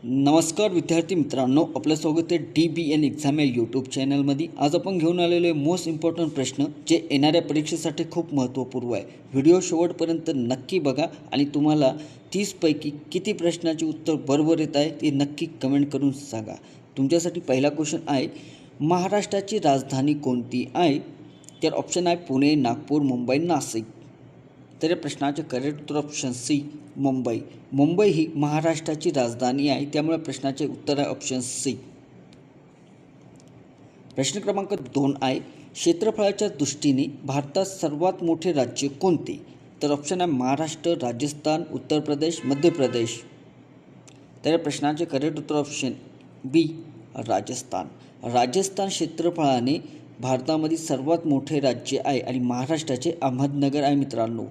नमस्कार विद्यार्थी मित्रांनो, आपलं स्वागत आहे DBN एक्झाम या यूट्यूब चॅनलमध्ये। आज आपण घेऊन आलेले मोस्ट इम्पॉर्टंट प्रश्न जे येणाऱ्या परीक्षेसाठी खूप महत्त्वपूर्ण आहे। व्हिडिओ शेवटपर्यंत नक्की बघा आणि तुम्हाला 30 पैकी किती प्रश्नाचे उत्तर बरोबर येत आहे ते नक्की कमेंट करून सांगा। तुमच्यासाठी पहिला क्वेश्चन आहे, महाराष्ट्राची राजधानी कोणती आहे? तर ऑप्शन आहे पुणे, नागपूर, मुंबई, नाशिक। तर या प्रश्नाचे करेक्ट उत्तर ऑप्शन सी मुंबई। मुंबई ही महाराष्ट्राची राजधानी आहे, त्यामुळे प्रश्नाचे उत्तर आहे ऑप्शन सी। प्रश्न क्रमांक 2 आहे, क्षेत्रफळाच्या दृष्टीने भारतात सर्वात मोठे राज्य कोणते? तर ऑप्शन आहे महाराष्ट्र, राजस्थान, उत्तर प्रदेश, मध्य प्रदेश। तर या प्रश्नाचे करेक्ट उत्तर ऑप्शन बी राजस्थान। राजस्थान क्षेत्रफळाने भारतामध्ये सर्वात मोठे राज्य आहे आणि महाराष्ट्राचे अहमदनगर आहे मित्रांनो।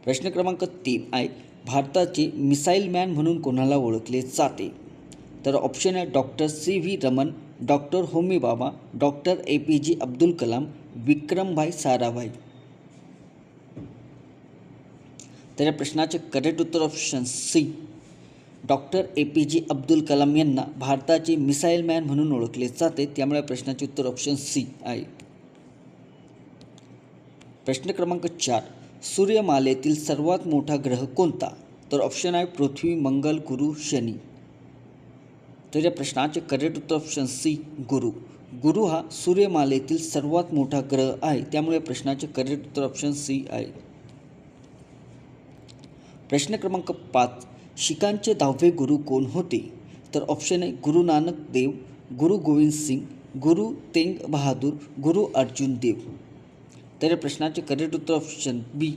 प्रश्न क्रमांक 3 आहे, भारताचे मिसाईल मॅन म्हणून कोणाला ओळखले जाते? तर ऑप्शन आहे doctor CV Raman, doctor Homi Bhabha, doctor APJ Abdul Kalam, Vikrambhai Sarabhai. तर या प्रश्नाचे करेक्ट उत्तर option C doctor APJ Abdul Kalam यांना भारताचे मिसाईल मॅन म्हणून ओळखले जाते, त्यामुळे प्रश्नाचे उत्तर ऑप्शन सी आहे। प्रश्न क्रमांक 4, सूर्यमालेतील सर्वात मोठा ग्रह कोणता? तर ऑप्शन आहे पृथ्वी, मंगल, गुरु, शनी। तर या प्रश्नाचे करेक्ट उत्तर ऑप्शन सी गुरु। गुरु हा सूर्यमालेतील सर्वात मोठा ग्रह आहे, त्यामुळे प्रश्नाचे करेक्ट उत्तर ऑप्शन सी आहे। प्रश्न क्रमांक 5, शीखांचे 10वे गुरु कोण होते? तर ऑप्शन आहे गुरु नानक देव, गुरु गोविंद सिंग, गुरु तेग बहादूर, गुरु अर्जुन देव। तर या प्रश्नाचे करेक्ट उत्तर ऑप्शन बी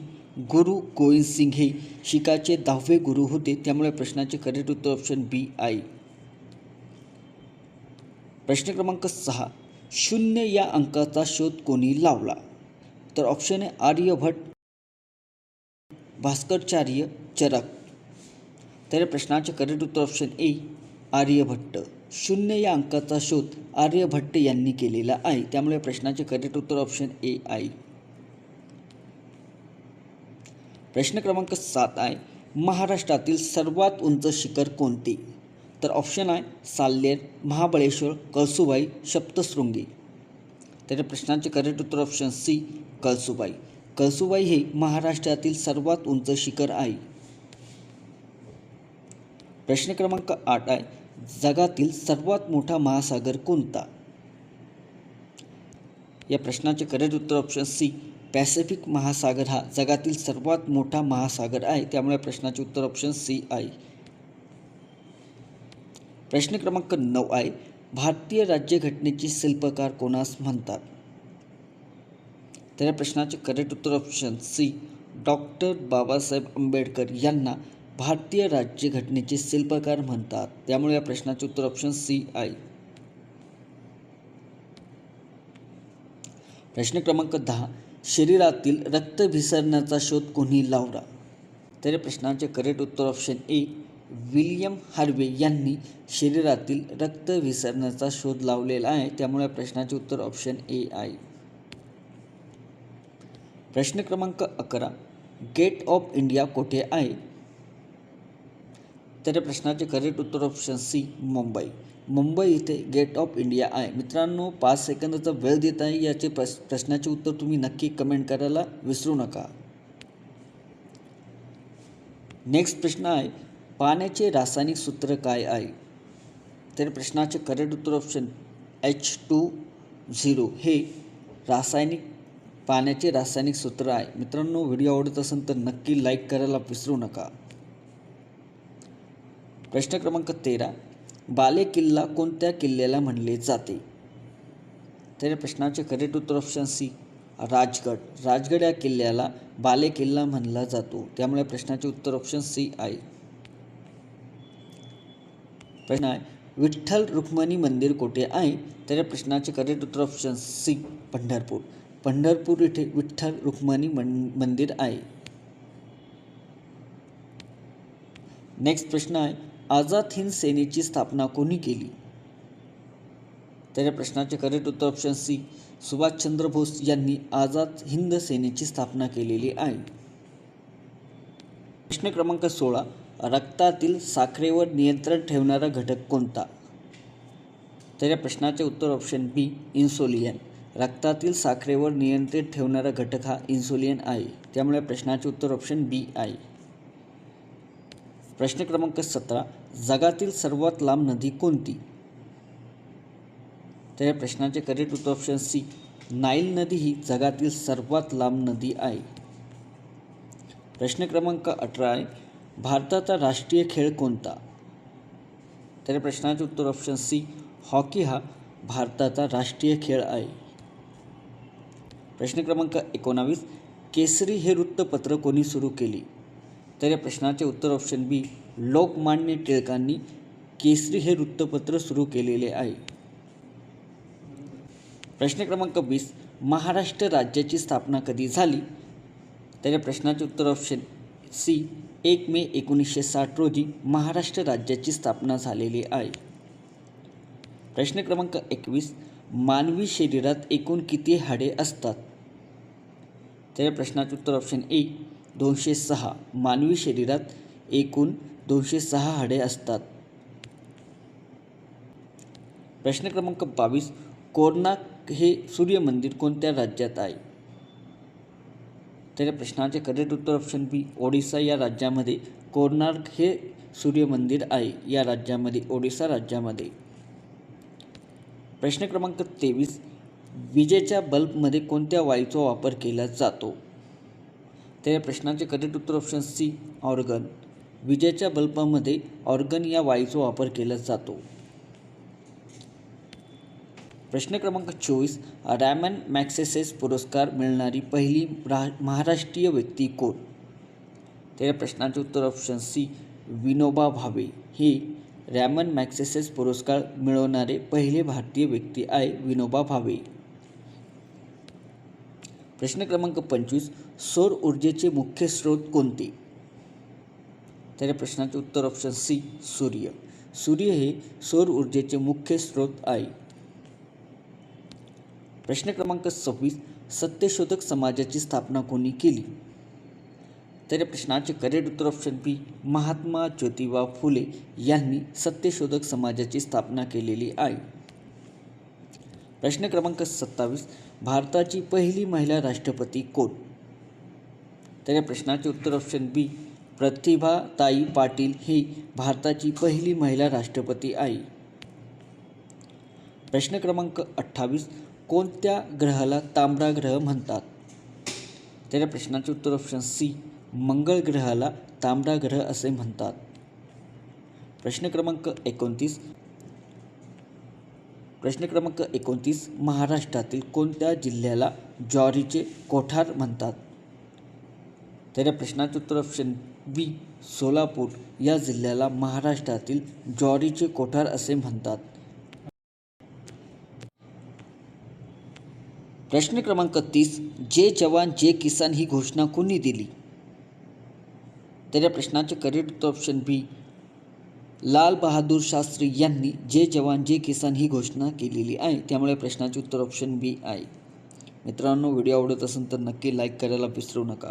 गुरु गोविंद सिंग हे शीखाचे 10वे गुरु होते, त्यामुळे प्रश्नाचे करेक्ट उत्तर ऑप्शन बी आहे। प्रश्न क्रमांक 6, 0 या अंकाचा शोध कोणी लावला? तर ऑप्शन आहे आर्यभट्ट, भास्कराचार्य, चरक। तर या प्रश्नाचे करेक्ट उत्तर ऑप्शन ए आर्यभट्ट। 0 या अंकाचा शोध आर्यभट्ट यांनी केलेला आहे, त्यामुळे प्रश्नाचे करेक्ट उत्तर ऑप्शन ए आहे। प्रश्न क्रमांक 7 आहे, महाराष्ट्रातील सर्वात उंच शिखर कोणते? तर ऑप्शन आहे साल्हेर, महाबळेश्वर, कळसुबाई, सप्तशृंगी। तर प्रश्नाचे करेक्ट उत्तर ऑप्शन सी कळसुबाई। कळसुबाई हे महाराष्ट्रातील सर्वात उंच शिखर आहे। प्रश्न क्रमांक 8 आहे, जगातील सर्वात मोठा महासागर कोणता? या प्रश्नाचे करेक्ट उत्तर ऑप्शन सी पॅसिफिक महासागर हा जगातील सर्वात मोठा महासागर आहे, त्यामुळे प्रश्नाचे उत्तर ऑप्शन सी आहे। प्रश्न क्रमांक 9 आहे, भारतीय राज्यघटनेचे शिल्पकार कोणास म्हणतात? तर या प्रश्नाचे करेक्ट उत्तर option C doctor Babasaheb Ambedkar यांना भारतीय राज्यघटनेचे शिल्पकार म्हणतात, त्यामुळे या प्रश्नाचे उत्तर ऑप्शन सी आहे। प्रश्न क्रमांक 10, शरीरातील रक्त विसरण्याचा शोध कोणी लावला? तर या प्रश्नाचे करेक्ट उत्तर ऑप्शन ए विल्यम हार्वे यांनी शरीरातील रक्त विसरण्याचा शोध लावलेला आहे, त्यामुळे प्रश्नाचे उत्तर ऑप्शन ए आहे। प्रश्न क्रमांक 11, गेट ऑफ इंडिया कोठे आहे? तर या प्रश्नाचे करेक्ट उत्तर ऑप्शन सी मुंबई। मुंबई इथे गेट ऑफ इंडिया आहे। मित्रांनो, 5 सेकंदाचा वेळ देत आहे, याचे प्रश्नाचे उत्तर तुम्ही नक्की कमेंट करायला विसरू नका। नेक्स्ट प्रश्न आहे, पाण्याचे रासायनिक सूत्र काय आहे? तर प्रश्नाचे करेक्ट उत्तर ऑप्शन H2O हे पाण्याचे रासायनिक सूत्र आहे। मित्रांनो, व्हिडिओ आवडत असेल तर नक्की लाईक करायला विसरू नका। प्रश्न क्रमांक 13, बालेकिल्ला कोणत्या किल्ल्याला म्हणले जाते? तर या प्रश्नाचे करेक्ट उत्तर ऑप्शन सी राजगड। राजगड या किल्ल्याला बालेकिल्ला म्हणला जातो, त्यामुळे प्रश्नाचे उत्तर ऑप्शन सी आहे। प्रश्न आहे, विठ्ठल रुक्मिणी मंदिर कोठे आहे? तर या प्रश्नाचे करेक्ट उत्तर ऑप्शन सी पंढरपूर। पंढरपूर येथे विठ्ठल रुक्मिणी मंदिर आहे। नेक्स्ट प्रश्न आहे, आझाद हिंद सेनेची स्थापना कोणी केली? तर या प्रश्नाचे करेक्ट उत्तर ऑप्शन सी सुभाषचंद्र बोस यांनी आझाद हिंद सेनेची स्थापना केलेली आहे। प्रश्न क्रमांक 16, रक्तातील साखरेवर नियंत्रण ठेवणारा घटक कोणता? तर या प्रश्नाचे उत्तर ऑप्शन बी इन्सुलिन. रक्तातील साखरेवर नियंत्रित ठेवणारा घटक हा इन्सुलिन आहे. त्यामुळे प्रश्नाचे उत्तर ऑप्शन बी आहे. प्रश्न क्रमांक 17. जगातील सर्वात लांब नदी कोणती? तर या प्रश्नाचे करेक्ट उत्तर ऑप्शन सी नाईल नदी ही जगातील सर्वात लांब नदी आहे. प्रश्न क्रमांक 18 आहे. भारताचा राष्ट्रीय खेळ कोणता? तर या प्रश्नाचे उत्तर ऑप्शन सी हॉकी हा भारताचा राष्ट्रीय खेळ आहे. प्रश्न क्रमांक 19. केसरी हे वृत्तपत्र कोणी सुरू केले? तर या प्रश्नाचे उत्तर ऑप्शन बी लोकमान्य टिळकांनी केसरी हे वृत्तपत्र सुरू केलेले आहे. प्रश्न क्रमांक 20. महाराष्ट्र राज्याची स्थापना कधी झाली? तर या प्रश्नाचे उत्तर ऑप्शन सी 1 मे 1960 रोजी महाराष्ट्र राज्याची स्थापना झालेली आहे. प्रश्न क्रमांक 21. मानवी शरीरात एकूण किती हाडे असतात? तर या प्रश्नाचे उत्तर ऑप्शन ए 206. मानवी शरीरात एकूण 206 हाडे असतात. प्रश्न क्रमांक 22. कोणार्क हे सूर्यमंदिर कोणत्या राज्यात आहे? तर या प्रश्नाचे करेक्ट उत्तर ऑप्शन बी ओडिसा या राज्यामध्ये कोणार्क हे सूर्यमंदिर आहे. या राज्यामध्ये ओडिसा राज्यामध्ये. प्रश्न क्रमांक 23. विजेच्या बल्बमध्ये कोणत्या वायूचा वापर केला जातो? तर या प्रश्नाचे करेक्ट उत्तर ऑप्शन सी ऑर्गन. विजेच्या बल्बामध्ये ऑर्गन या वायूचा वापर केला जातो. प्रश्न क्रमांक 24. रॅमन मॅग्सेसे पुरस्कार मिळणारी पहिली महाराष्ट्रीय व्यक्ती कोण? तर या प्रश्नाचे उत्तर ऑप्शन सी विनोबा भावे हे रॅमन मॅग्सेसे पुरस्कार मिळवणारे पहिले भारतीय व्यक्ती आहे विनोबा भावे. प्रश्न क्रमांक 25. सौर ऊर्जेचे मुख्य स्रोत कोणते? तर या प्रश्नाचे उत्तर ऑप्शन सी सूर्य. सूर्य हे सौर ऊर्जेचे मुख्य स्रोत आहे. प्रश्न क्रमांक 26. सत्यशोधक समाजाची स्थापना कोणी केली? तर या प्रश्नाचे करेक्ट उत्तर ऑप्शन बी महात्मा ज्योतिबा फुले यांनी सत्यशोधक समाजाची स्थापना केलेली आहे. प्रश्न क्रमांक 27. भारताची पहिली महिला राष्ट्रपती कोण? तर या प्रश्नाचे उत्तर ऑप्शन बी प्रतिभाताई पाटील ही भारताची पहिली महिला राष्ट्रपती आहे. प्रश्न क्रमांक 28. कोणत्या ग्रहाला तांबडा ग्रह म्हणतात? तर या प्रश्नाचे उत्तर ऑप्शन सी मंगळ ग्रहाला तांबडा ग्रह असे म्हणतात. प्रश्न क्रमांक 29. महाराष्ट्रातील कोणत्या जिल्ह्याला ज्वारीचे कोठार म्हणतात? तर या प्रश्नाचे उत्तर ऑप्शन बी सोलापूर या जिल्ह्याला महाराष्ट्रातील ज्वारीचे कोठार असे म्हणतात. प्रश्न क्रमांक 30. जय जवान जय किसान ही घोषणा कोणी दिली? तर या प्रश्नाचे करेक्ट उत्तर ऑप्शन बी लाल बहादूर शास्त्री यांनी जय जवान जय किसान ही घोषणा केलेली आहे. त्यामुळे प्रश्नाचे उत्तर ऑप्शन बी आहे. मित्रांनो, व्हिडिओ आवडत असेल तर नक्की लाईक करायला विसरू नका.